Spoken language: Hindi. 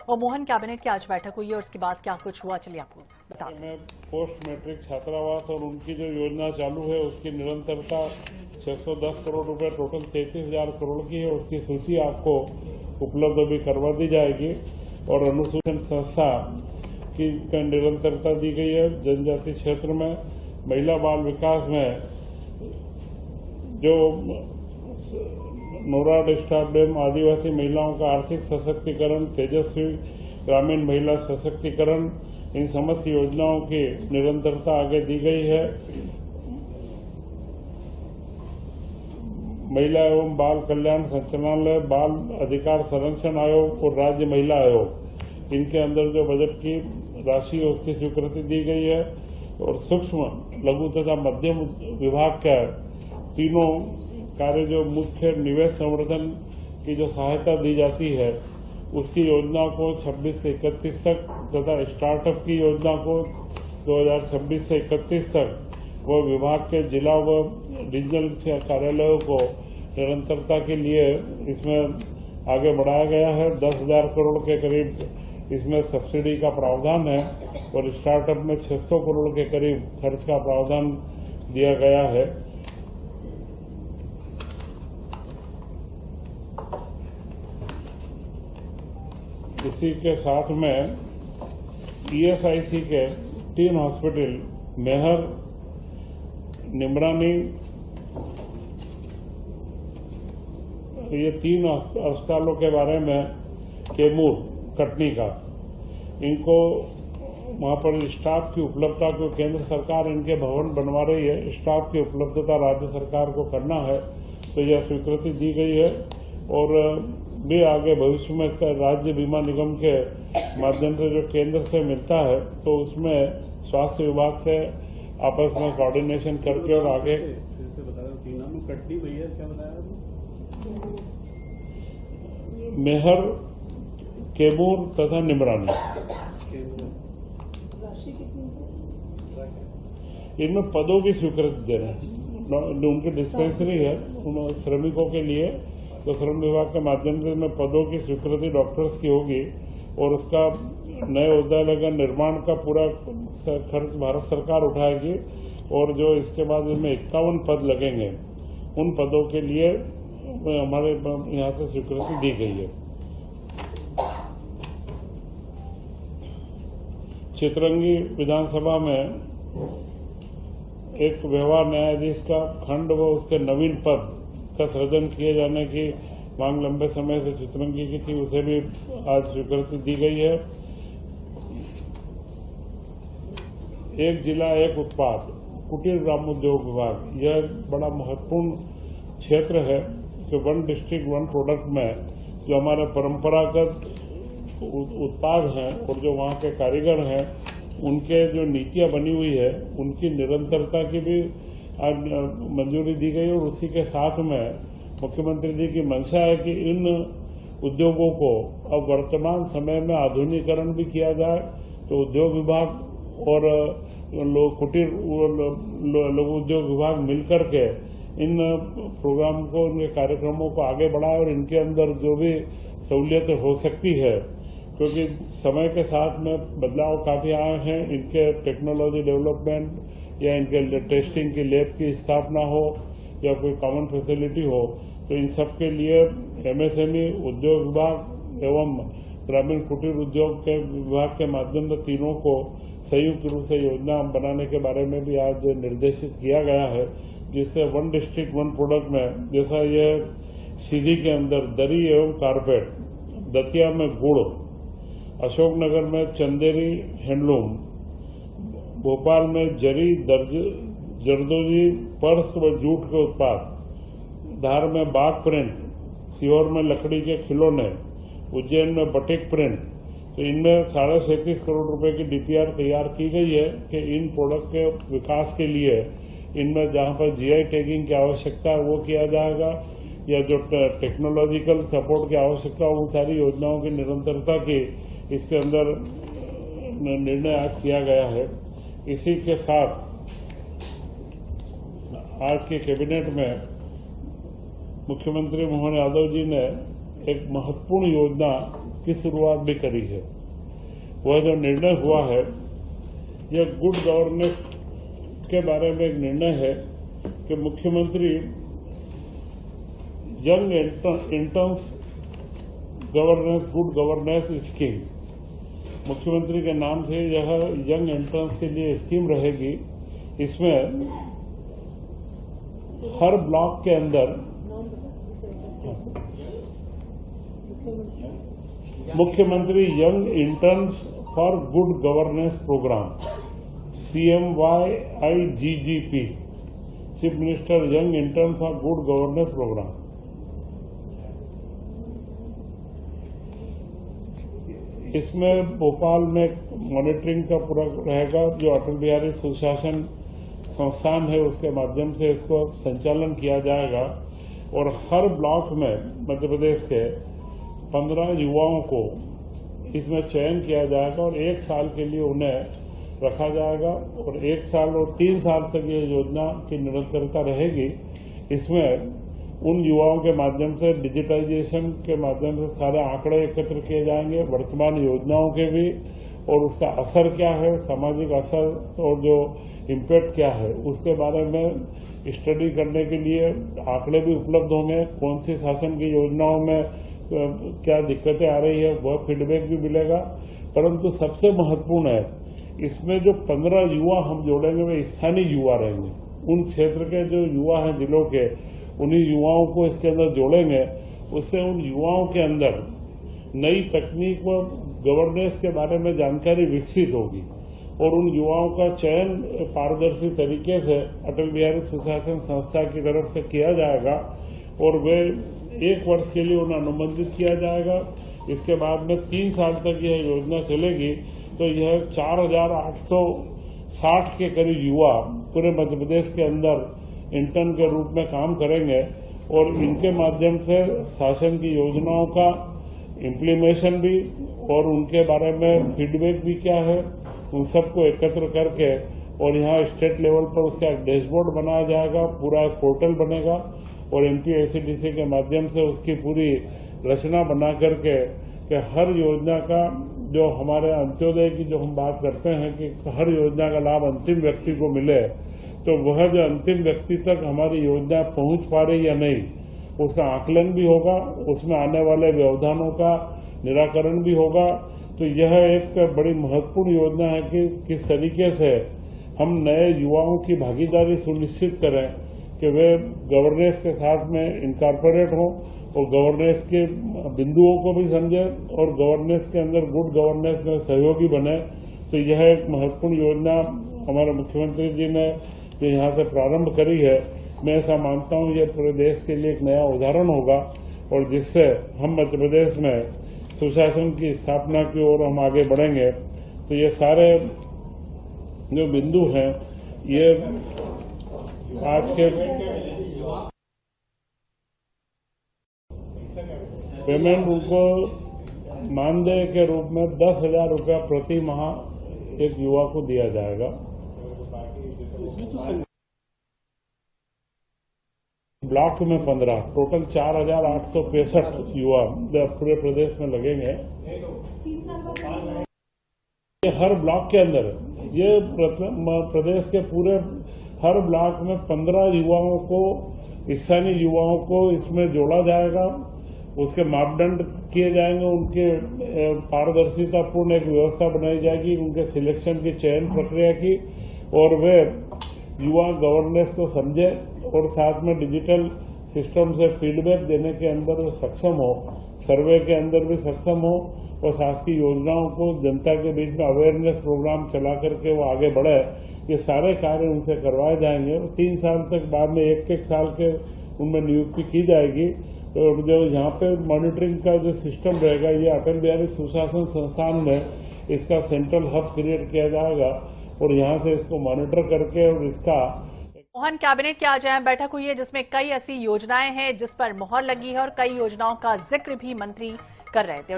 और मोहन कैबिनेट की आज बैठक हुई है और उसके बाद क्या कुछ हुआ, चलिए आपको बता दें। में पोस्ट मैट्रिक छात्रावास और उनकी जो योजना चालू है उसकी निरंतरता 610 करोड़ रुपए टोटल 33,000 करोड़ की है, उसकी सूची आपको उपलब्ध भी करवा दी जाएगी। और अनुसूचित संस्था की निरंतरता दी गई है। जनजाति क्षेत्र में महिला बाल विकास में जो नोराड स्टाफ डैम आदिवासी महिलाओं का आर्थिक सशक्तिकरण, तेजस्वी ग्रामीण महिला सशक्तिकरण, इन समस्त योजनाओं की निरंतरता आगे दी गई है। महिला एवं बाल कल्याण संचालनालय, बाल अधिकार संरक्षण आयोग और राज्य महिला आयोग, इनके अंदर जो बजट की राशि है उसकी स्वीकृति दी गई है। और सूक्ष्म, लघु तथा मध्यम विभाग का तीनों कार्य जो मुख्य निवेश संवर्धन की जो सहायता दी जाती है उसकी योजना को 26 से 31 तक तथा स्टार्टअप की योजना को 2026 से 31 तक वो विभाग के जिला व रीजनल कार्यालयों को निरंतरता के लिए इसमें आगे बढ़ाया गया है। 10,000 करोड़ के करीब इसमें सब्सिडी का प्रावधान है और स्टार्टअप में 600 करोड़ के करीब खर्च का प्रावधान दिया गया है। इसी के साथ में ईएसआईसी के 3 हॉस्पिटल मेहर, निमरानी, ये 3 अस्पतालों के बारे में कैमूर, कटनी का, इनको वहां पर स्टाफ की उपलब्धता को केंद्र सरकार इनके भवन बनवा रही है, स्टाफ की उपलब्धता राज्य सरकार को करना है, तो यह स्वीकृति दी गई है। और भी आगे भविष्य में राज्य बीमा निगम के माध्यम से जो केंद्र से मिलता है तो उसमें स्वास्थ्य विभाग से आपस में कोऑर्डिनेशन करके और आगे कटनी भैया क्या बताया, मेहर, कैमूर तथा निमरानी, इनमें पदों की स्वीकृति दे रहे हैं। उनकी डिस्पेंसरी है श्रमिकों के लिए, तो श्रम विभाग के माध्यम से इनमें पदों की स्वीकृति डॉक्टर्स की होगी और उसका नए औद्यालय का निर्माण का पूरा खर्च भारत सरकार उठाएगी। और जो इसके बाद इसमें 51 पद लगेंगे, उन पदों के लिए हमारे यहाँ से स्वीकृति दी गई है। चितरंगी विधानसभा में एक व्यवहार न्यायाधीश का खंड व उसके नवीन पद का सृजन किए जाने की मांग लंबे समय से चितरंगी की थी, उसे भी आज स्वीकृति दी गई है। एक जिला एक उत्पाद, कुटीर ग्रामोद्योग विभाग, यह बड़ा महत्वपूर्ण क्षेत्र है कि 1 डिस्ट्रिक्ट 1 प्रोडक्ट में जो हमारे परंपरागत उत्पाद हैं और जो वहाँ के कारीगर हैं उनके जो नीतियाँ बनी हुई है उनकी निरंतरता की भी आज मंजूरी दी गई। और उसी के साथ में मुख्यमंत्री जी की मंशा है कि इन उद्योगों को अब वर्तमान समय में आधुनिकीकरण भी किया जाए। तो उद्योग विभाग और कुटीर लघु उद्योग विभाग मिलकर के इन प्रोग्राम को, इनके कार्यक्रमों को आगे बढ़ाए और इनके अंदर जो भी सहूलियतें हो सकती है, क्योंकि समय के साथ में बदलाव काफी आए हैं, इनके टेक्नोलॉजी डेवलपमेंट या इनके टेस्टिंग की लैब की स्थापना हो या कोई कॉमन फैसिलिटी हो, तो इन सब के लिए एमएसएमई, उद्योग विभाग एवं ग्रामीण कुटीर उद्योग के विभाग के माध्यम से तीनों को संयुक्त रूप से योजना बनाने के बारे में भी आज निर्देशित किया गया है, जिससे 1 डिस्ट्रिक्ट 1 प्रोडक्ट में, जैसा यह सीधी के अंदर दरी एवं कारपेट, दतिया में गुड़, अशोकनगर में चंदेरी हैंडलूम, भोपाल में जरी, जरदोजी, पर्स व जूट के उत्पाद, धार में बाग प्रिंट, सीहोर में लकड़ी के खिलौने, उज्जैन में बटिक प्रिंट, तो इनमें 37.5 करोड़ रुपए की डीपीआर तैयार की गई है कि इन प्रोडक्ट के विकास के लिए इनमें जहां पर जीआई टैगिंग की आवश्यकता है वो किया जाएगा, या जो टेक्नोलॉजिकल सपोर्ट की आवश्यकता है उन सारी योजनाओं की निरंतरता की इसके अंदर निर्णय आज किया गया है। इसी के साथ आज के कैबिनेट में मुख्यमंत्री मोहन यादव जी ने एक महत्वपूर्ण योजना की शुरुआत भी करी है। वह जो निर्णय हुआ है यह गुड गवर्नेंस के बारे में एक निर्णय है कि मुख्यमंत्री young interns governance good governance scheme, मुख्यमंत्री के नाम से यह यंग इंटर्न्स के लिए स्कीम रहेगी। इसमें हर ब्लॉक के अंदर मुख्यमंत्री young interns for good governance programme CMYIGGP, chief minister young intern for good governance programme. इसमें भोपाल में मॉनिटरिंग का पूरा रहेगा, जो अटल बिहारी सुशासन संस्थान है उसके माध्यम से इसको संचालन किया जाएगा। और हर ब्लॉक में मध्य प्रदेश के 15 युवाओं को इसमें चयन किया जाएगा और 1 साल के लिए उन्हें रखा जाएगा और 1 साल और 3 साल तक ये योजना की निरंतरता रहेगी। इसमें उन युवाओं के माध्यम से डिजिटाइजेशन के माध्यम से सारे आंकड़े एकत्र किए जाएंगे, वर्तमान योजनाओं के भी, और उसका असर क्या है, सामाजिक असर और जो इम्पैक्ट क्या है उसके बारे में स्टडी करने के लिए आंकड़े भी उपलब्ध होंगे। कौन सी शासन की योजनाओं में क्या दिक्कतें आ रही है वह फीडबैक भी मिलेगा। परंतु सबसे महत्वपूर्ण है इसमें जो 15 युवा हम जोड़ेंगे वे स्थानीय युवा रहेंगे। उन क्षेत्र के जो युवा हैं जिलों के, उन्हीं युवाओं को इसके अंदर जोड़ेंगे। उससे उन युवाओं के अंदर नई तकनीक व गवर्नेंस के बारे में जानकारी विकसित होगी और उन युवाओं का चयन पारदर्शी तरीके से अटल बिहारी सुशासन संस्था की तरफ से किया जाएगा और वे 1 वर्ष के लिए उन्हें अनुबंधित किया जाएगा। इसके बाद में 3 साल तक यह योजना चलेगी। तो यह 4,860 के करीब युवा पूरे मध्य प्रदेश के अंदर इंटर्न के रूप में काम करेंगे और इनके माध्यम से शासन की योजनाओं का इम्प्लीमेशन भी और उनके बारे में फीडबैक भी क्या है उन सबको एकत्र करके और यहाँ स्टेट लेवल पर उसका एक डैशबोर्ड बनाया जाएगा, पूरा एक पोर्टल बनेगा और MPICDC के माध्यम से उसकी पूरी रचना बना करके कि हर योजना का जो हमारे अंत्योदय की जो हम बात करते हैं कि हर योजना का लाभ अंतिम व्यक्ति को मिले, तो वह जो अंतिम व्यक्ति तक हमारी योजना पहुंच पा रही या नहीं उसका आकलन भी होगा, उसमें आने वाले व्यवधानों का निराकरण भी होगा। तो यह एक बड़ी महत्वपूर्ण योजना है कि किस तरीके से हम नए युवाओं की भागीदारी सुनिश्चित करें कि वे गवर्नेंस के साथ में इनकॉर्पोरेट हों और गवर्नेंस के बिंदुओं को भी समझें और गवर्नेंस के अंदर गुड गवर्नेंस में सहयोगी बने। तो यह एक महत्वपूर्ण योजना हमारे मुख्यमंत्री जी ने जो यहाँ से प्रारंभ करी है, मैं ऐसा मानता हूँ ये पूरे देश के लिए एक नया उदाहरण होगा और जिससे हम मध्य प्रदेश में सुशासन की स्थापना की ओर हम आगे बढ़ेंगे। तो ये सारे जो बिंदु हैं ये आज के पेमेंट उनको मानदेय के रूप में 10,000 रुपया प्रति माह एक युवा को दिया जाएगा। ब्लॉक में 15, टोटल 4,865 युवा पूरे प्रदेश में लगेंगे। ये हर ब्लॉक के अंदर ये प्रदेश के पूरे हर ब्लॉक में 15 युवाओं को, स्थानीय युवाओं को इसमें जोड़ा जाएगा। उसके मापदंड किए जाएंगे, उनके पारदर्शितापूर्ण एक व्यवस्था बनाई जाएगी उनके सिलेक्शन की, चयन प्रक्रिया की, और वे युवा गवर्नेंस को समझे और साथ में डिजिटल सिस्टम से फीडबैक देने के अंदर वो सक्षम हो, सर्वे के अंदर भी सक्षम हो और शासकीय योजनाओं को जनता के बीच में अवेयरनेस प्रोग्राम चला करके वो आगे बढ़े। ये सारे कार्य उनसे करवाए जाएंगे और 3 साल तक बाद में 1-1 साल के उनमें नियुक्ति की जाएगी। तो जो यहाँ पे मॉनिटरिंग का जो सिस्टम रहेगा ये अटल बिहारी सुशासन संस्थान में इसका सेंट्रल हब क्रिएट किया जाएगा और यहाँ से इसको मॉनिटर करके और इसका मोहन, कैबिनेट की आज अहम बैठक हुई है जिसमें कई ऐसी योजनाएं हैं जिस पर मुहर लगी है और कई योजनाओं का जिक्र भी मंत्री कर रहे थे।